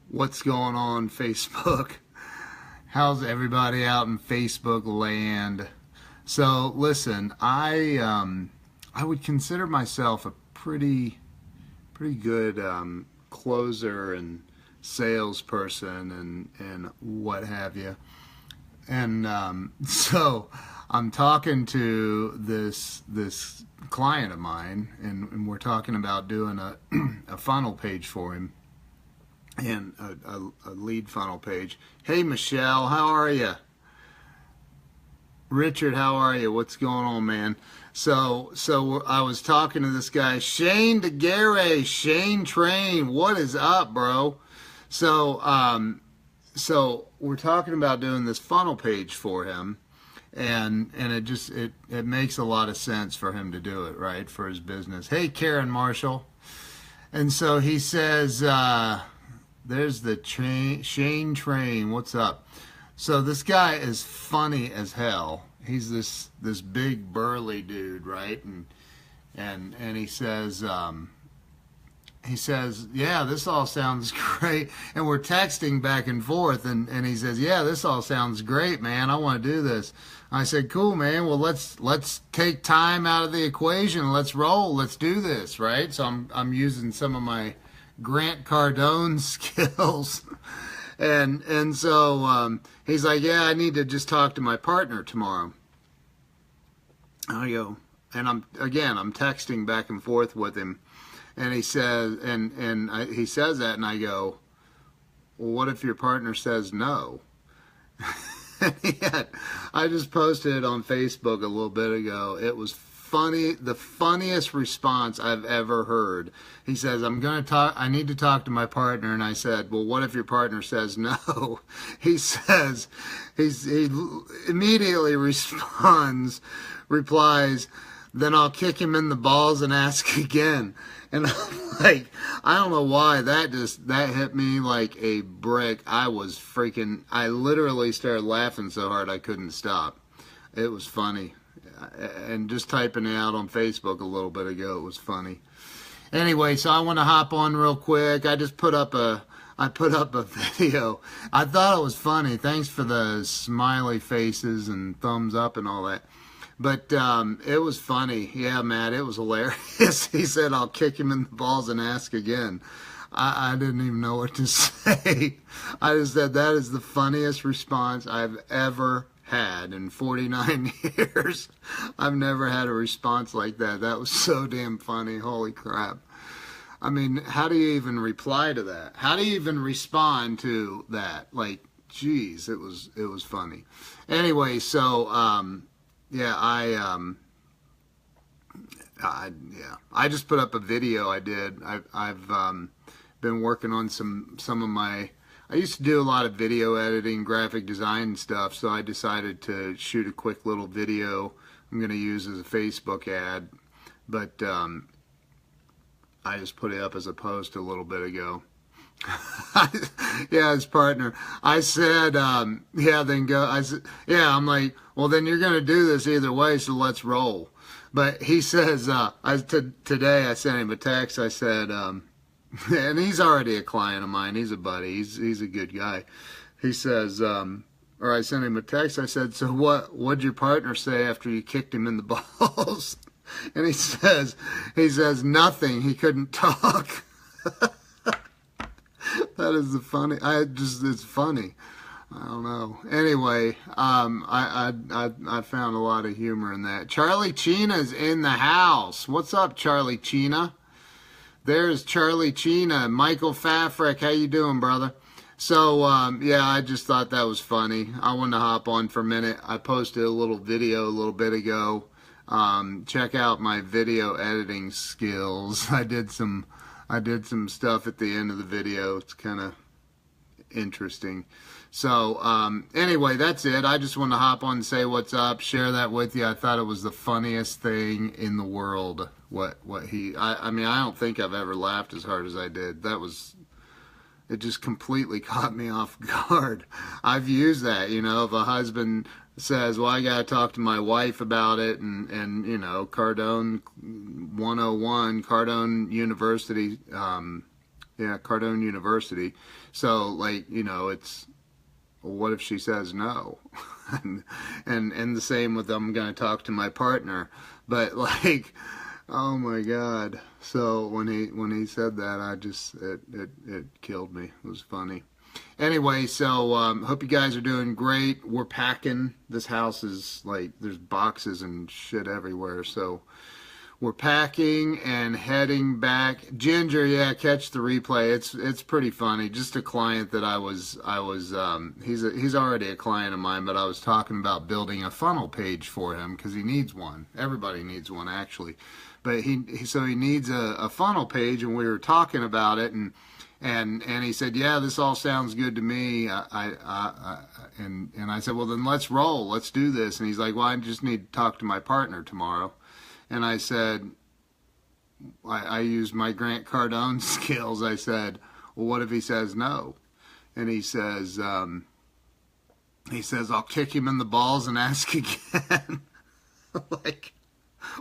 What's going on, Facebook? How's everybody out in Facebook land? So listen, I would consider myself a pretty good closer and salesperson and what have you. And so I'm talking to this client of mine, and we're talking about doing a funnel page for him, and a lead funnel page. Hey Michelle, how are you? Richard, how are you? What's going on, man? So I was talking to this guy, Shane DeGarre, Shane Train. What is up, bro? So we're talking about doing this funnel page for him, and it makes a lot of sense for him to do it, right, for his business. Hey, Karen Marshall. And so he says, there's the Shane Train. What's up? So this guy is funny as hell. He's this big burly dude, right? And he says, yeah, this all sounds great. And we're texting back and forth, and he says, yeah, this all sounds great, man. I want to do this. I said, cool, man. Well, let's take time out of the equation. Let's roll. Let's do this, right? So I'm using some of my Grant Cardone skills. And so he's like, yeah, I need to just talk to my partner tomorrow. I go, and I'm texting back and forth with him, and he says, he says that, and I go, well, what if your partner says no? I just posted it on Facebook a little bit ago. It was funny, the funniest response I've ever heard. He says, I need to talk to my partner. And I said, well, what if your partner says no? He says, he immediately replies, then I'll kick him in the balls and ask again. And I'm like, I don't know why that hit me like a brick. I literally started laughing so hard I couldn't stop. It was funny. And just typing it out on Facebook a little bit ago, it was funny. Anyway, so I want to hop on real quick. I put up a video. I thought it was funny. Thanks for the smiley faces and thumbs up and all that. But it was funny. Yeah, Matt, it was hilarious. He said, I'll kick him in the balls and ask again. I didn't even know what to say. I just said, that is the funniest response I've ever had in 49 years. I've never had a response like that. That was so damn funny. Holy crap. I mean, how do you even reply to that? How do you even respond to that? Like, geez, it was funny. Anyway, so yeah, I just put up a video I did. I've been working on some of my, I used to do a lot of video editing, graphic design and stuff, so I decided to shoot a quick little video I'm going to use as a Facebook ad, but I just put it up as a post a little bit ago. Yeah, his partner. I said, yeah, then go. I said, yeah, I'm like, well, then you're going to do this either way, so let's roll. But he says, today I sent him a text. I said, and he's already a client of mine. He's a buddy. He's a good guy. He says, or I sent him a text. I said, so what'd your partner say after you kicked him in the balls? And he says nothing. He couldn't talk. That is the funny. It's funny. I don't know. Anyway, I found a lot of humor in that. Charlie China's in the house. What's up, Charlie China? There's Charlie China. Michael Fafrick, how you doing, brother? So, yeah, I just thought that was funny. I wanted to hop on for a minute. I posted a little video a little bit ago. Check out my video editing skills. I did some stuff at the end of the video. It's kind of interesting. So, anyway, that's it. I just want to hop on and say what's up, share that with you. I thought it was the funniest thing in the world. I mean, I don't think I've ever laughed as hard as I did. It just completely caught me off guard. I've used that, if a husband says, well, I got to talk to my wife about it, and Cardone 101, Cardone University Yeah, Cardone University. So, like, you know, it's, well, what if she says no? And the same with, I'm going to talk to my partner. But like, oh my God. So when he said that, I just, it killed me. It was funny. Anyway, so hope you guys are doing great. We're packing. This house is like, there's boxes and shit everywhere. So we're packing and heading back. Ginger, yeah, catch the replay. It's pretty funny. Just a client that I was he's already a client of mine, but I was talking about building a funnel page for him because he needs one. Everybody needs one actually, but so he needs a funnel page, and we were talking about it, and he said, yeah, this all sounds good to me. And I said, well, then let's roll. Let's do this. And he's like, well, I just need to talk to my partner tomorrow. And I said, I used my Grant Cardone skills. I said, well, what if he says no? And he says, I'll kick him in the balls and ask again. Like,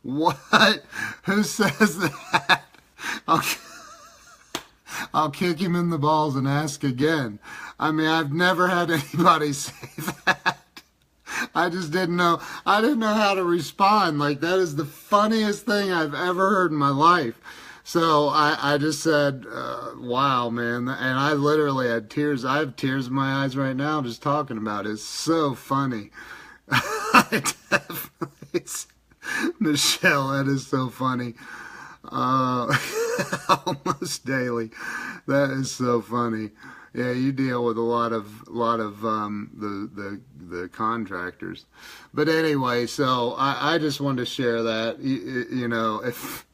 what? Who says that? I'll kick him in the balls and ask again. I mean, I've never had anybody say that. I just didn't know. I didn't know how to respond. Like, that is the funniest thing I've ever heard in my life. So I just said, wow, man. And I literally had tears. I have tears in my eyes right now just talking about it. It's so funny. Michelle, that is so funny. Almost daily. That is so funny. Yeah, you deal with a lot of the contractors, but anyway, so I just wanted to share that. You know, if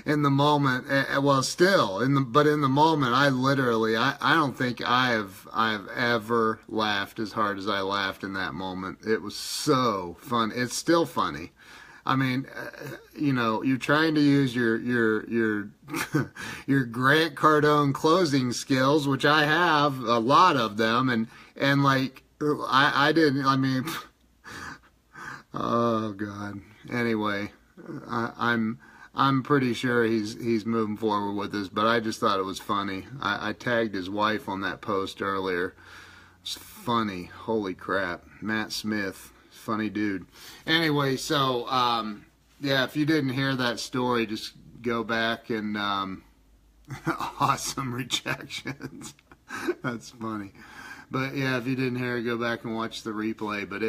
in the moment, well, still in the moment, I literally, I don't think I've ever laughed as hard as I laughed in that moment. It was so fun. It's still funny. I mean, you know, you're trying to use your your Grant Cardone closing skills, which I have a lot of them, and like I didn't. I mean, oh God. Anyway, I'm pretty sure he's moving forward with this, but I just thought it was funny. I tagged his wife on that post earlier. It's funny. Holy crap, Matt Smith. Funny dude. Anyway, so yeah, if you didn't hear that story, just go back and awesome rejections. That's funny. But yeah, if you didn't hear it, go back and watch the replay. But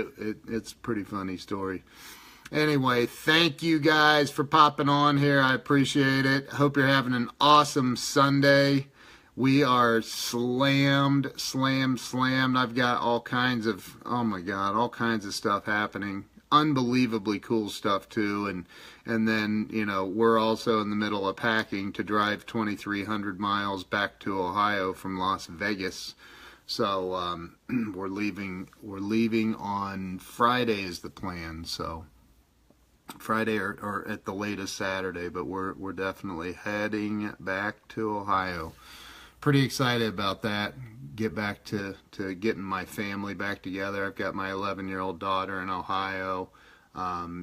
it's a pretty funny story. Anyway, thank you guys for popping on here. I appreciate it. Hope you're having an awesome Sunday. We are slammed. I've got all kinds of, oh my God, all kinds of stuff happening. Unbelievably cool stuff too. And then, you know, we're also in the middle of packing to drive 2,300 miles back to Ohio from Las Vegas. So we're leaving on Friday is the plan. So Friday or at the latest Saturday, but we're definitely heading back to Ohio. Pretty excited about that. Get back to getting my family back together. I've got my 11-year-old daughter in Ohio.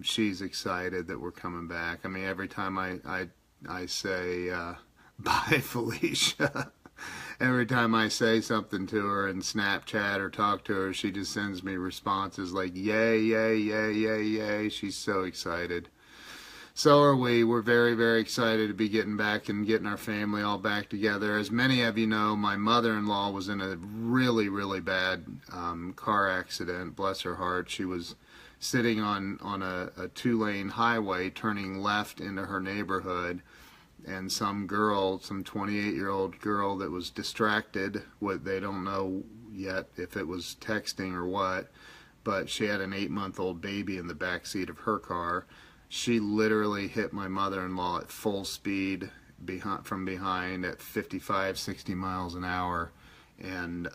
She's excited that we're coming back. I mean, every time I say bye, Felicia, every time I say something to her in Snapchat or talk to her, she just sends me responses like, yay, yay, yay, yay, yay. She's so excited. So are we. We're very, very excited to be getting back and getting our family all back together. As many of you know, my mother-in-law was in a really, really bad car accident. Bless her heart. She was sitting on a two-lane highway turning left into her neighborhood, and some 28-year-old girl that was distracted, they don't know yet if it was texting or what, but she had an 8-month-old baby in the back seat of her car. She literally hit my mother-in-law at full speed from behind at 55, 60 miles an hour. And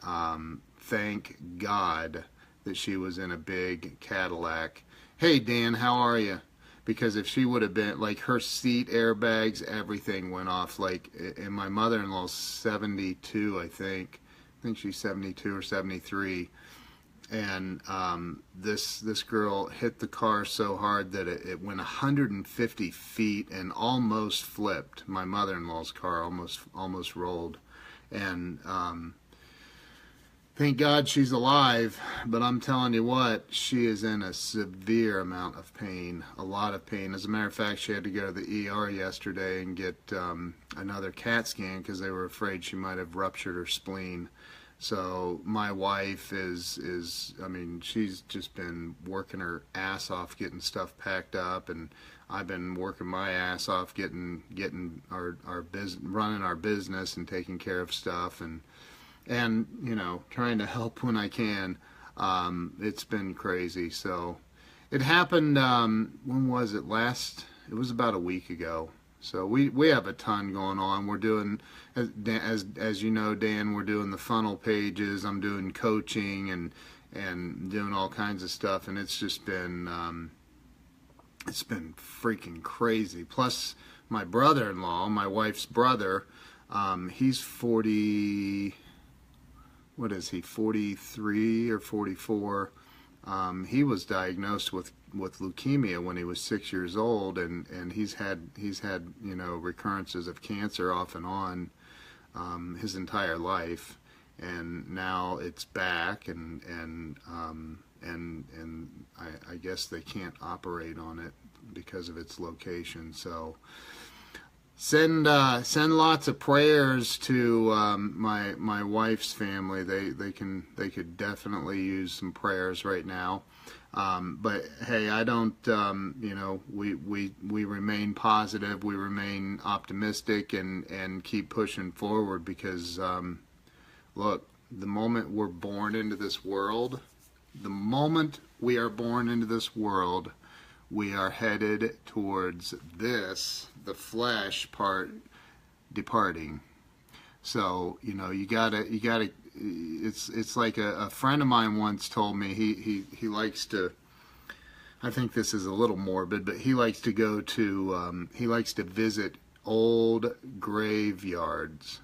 thank God that she was in a big Cadillac. Hey, Dan, how are you? Because if she would have been, like, her seat airbags, everything went off. Like, and my mother-in-law's 72, I think. I think she's 72 or 73. And this girl hit the car so hard that it went 150 feet and almost flipped. My mother-in-law's car almost rolled. And thank God she's alive, but I'm telling you what, she is in a severe amount of pain, a lot of pain. As a matter of fact, she had to go to the ER yesterday and get another CAT scan because they were afraid she might have ruptured her spleen. So my wife is I mean, she's just been working her ass off getting stuff packed up, and I've been working my ass off getting our business, running our business and taking care of stuff, and you know, trying to help when I can. It's been crazy. So it happened, when was it? It was about a week ago. So we have a ton going on. We're doing, as you know, Dan, we're doing the funnel pages. I'm doing coaching and doing all kinds of stuff, and it's just been freaking crazy. Plus my brother-in-law, my wife's brother, he's 40, what is he, 43 or 44? He was diagnosed with leukemia when he was 6 years old, and he's had you know, recurrences of cancer off and on his entire life, and now it's back, and I guess they can't operate on it because of its location. So send lots of prayers to my wife's family. They could definitely use some prayers right now. But hey, I don't, you know, we remain positive, we remain optimistic, and keep pushing forward, because look, the moment we're born into this world, the moment we are born into this world, we are headed towards this, the flesh part, departing. So, you know, you gotta, it's like a friend of mine once told me, he likes to, I think this is a little morbid, but he likes to go to, he likes to visit old graveyards.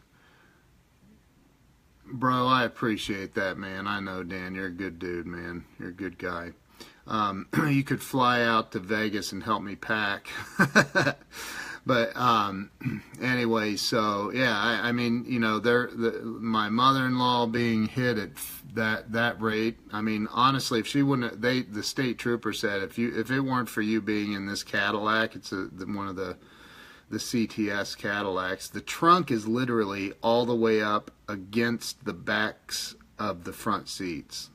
Bro, I appreciate that, man. I know, Dan, you're a good dude, man. You're a good guy. You could fly out to Vegas and help me pack. But anyway, so yeah, I mean, you know, my mother-in-law being hit at that rate. I mean, honestly, if she wouldn't, the state trooper said, if it weren't for you being in this Cadillac, it's one of the CTS Cadillacs. The trunk is literally all the way up against the backs of the front seats.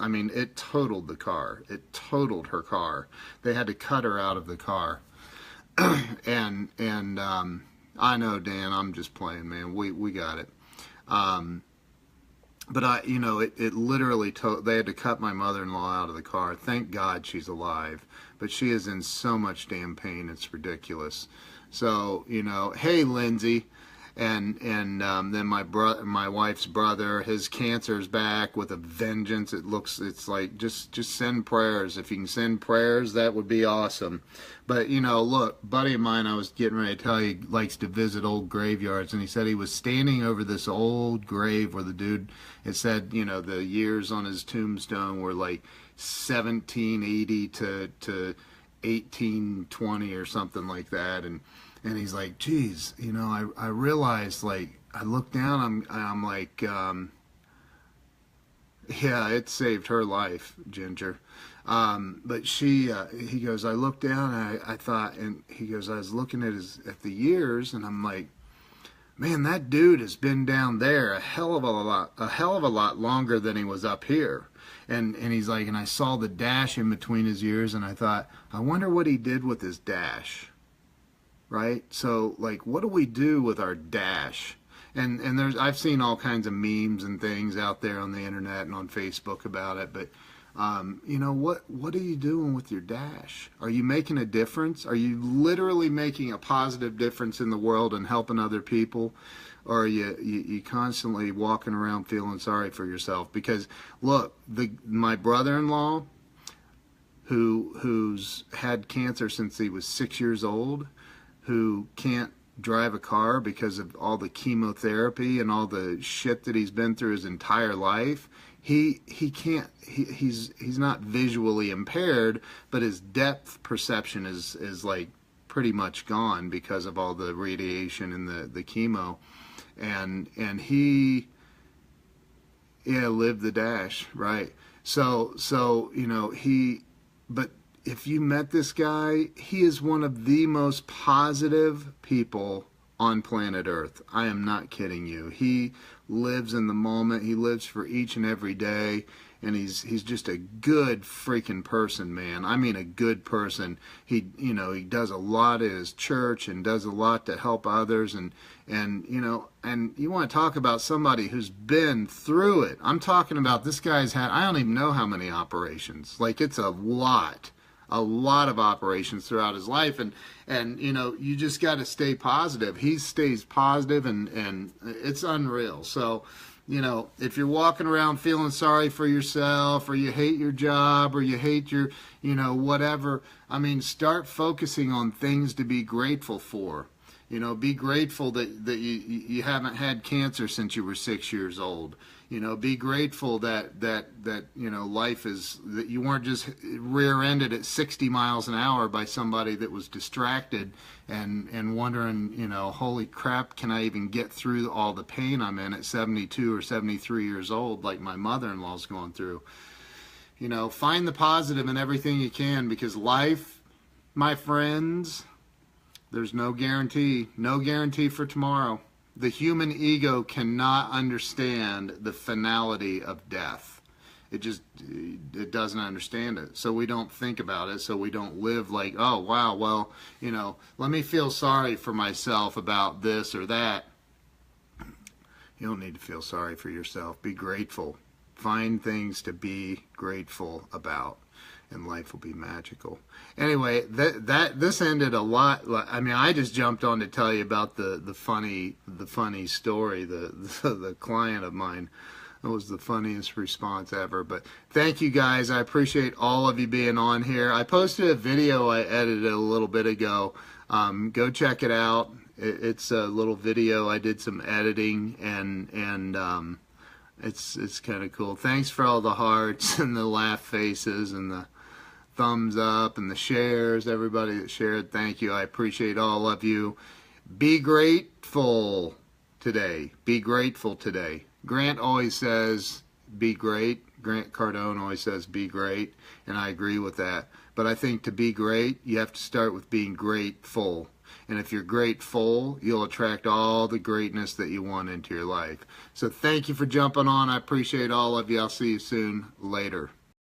I mean, it totaled the car. It totaled her car. They had to cut her out of the car. and I know, Dan, I'm just playing, man. We got it. But you know, it literally they had to cut my mother-in-law out of the car. Thank God she's alive, but she is in so much damn pain. It's ridiculous. So, you know, hey, Lindsay. And then my wife's brother, his cancer's back with a vengeance. It's like, just send prayers. If you can send prayers, that would be awesome. But, you know, look, buddy of mine, I was getting ready to tell you, likes to visit old graveyards, and he said he was standing over this old grave where the dude, it said, you know, the years on his tombstone were like 1780 to 1820 or something like that, and he's like, geez, you know, I realized, like, I looked down, I'm like, yeah, it saved her life, Ginger. But he goes, I looked down and I thought, and he goes, I was looking at the years, and I'm like, man, that dude has been down there a hell of a lot longer than he was up here. And he's like, and I saw the dash in between his ears, and I thought, I wonder what he did with his dash. Right? So, like, what do we do with our dash? And I've seen all kinds of memes and things out there on the internet and on Facebook about it, but you know, what are you doing with your dash? Are you making a difference? Are you literally making a positive difference in the world and helping other people? Or are you constantly walking around feeling sorry for yourself? Because look, my brother-in-law, who's had cancer since he was 6 years old, who can't drive a car because of all the chemotherapy and all the shit that he's been through his entire life. He's not visually impaired, but his depth perception is like pretty much gone because of all the radiation and the chemo. and he, yeah, lived the dash, right? So you know, but if you met this guy, he is one of the most positive people on planet Earth. I am not kidding you. He lives in the moment. He lives for each and every day, and he's just a good freaking person, man. I mean, a good person. He, you know, he does a lot at his church and does a lot to help others, and you know, and you want to talk about somebody who's been through it. I'm talking about this guy's had, I don't even know how many operations. Like, it's a lot of operations throughout his life, and you know, you just got to stay positive. He stays positive, and it's unreal. So, you know, if you're walking around feeling sorry for yourself, or you hate your job, or you hate your, you know, whatever, I mean, start focusing on things to be grateful for. You know, be grateful that you haven't had cancer since you were 6 years old. You know, be grateful that you know, life is, that you weren't just rear-ended at 60 miles an hour by somebody that was distracted and wondering, you know, holy crap, can I even get through all the pain I'm in at 72 or 73 years old, like my mother-in-law's going through. You know, find the positive in everything you can, because life, my friends, there's no guarantee for tomorrow. The human ego cannot understand the finality of death. It doesn't understand it. So we don't think about it. So we don't live like, oh, wow, well, you know, let me feel sorry for myself about this or that. You don't need to feel sorry for yourself. Be grateful. Find things to be grateful about, and life will be magical. Anyway, this ended a lot. I mean, I just jumped on to tell you about the funny story. The client of mine, it was the funniest response ever. But thank you guys. I appreciate all of you being on here. I posted a video I edited a little bit ago. Go check it out. It's a little video. I did some editing, and it's kind of cool. Thanks for all the hearts and the laugh faces and the thumbs up and the shares. Everybody that shared, thank you. I appreciate all of you. Be grateful today. Be grateful today. Grant always says be great. Grant Cardone always says be great, and I agree with that. But I think to be great, you have to start with being grateful. And if you're grateful, you'll attract all the greatness that you want into your life. So thank you for jumping on. I appreciate all of you. I'll see you soon. Later.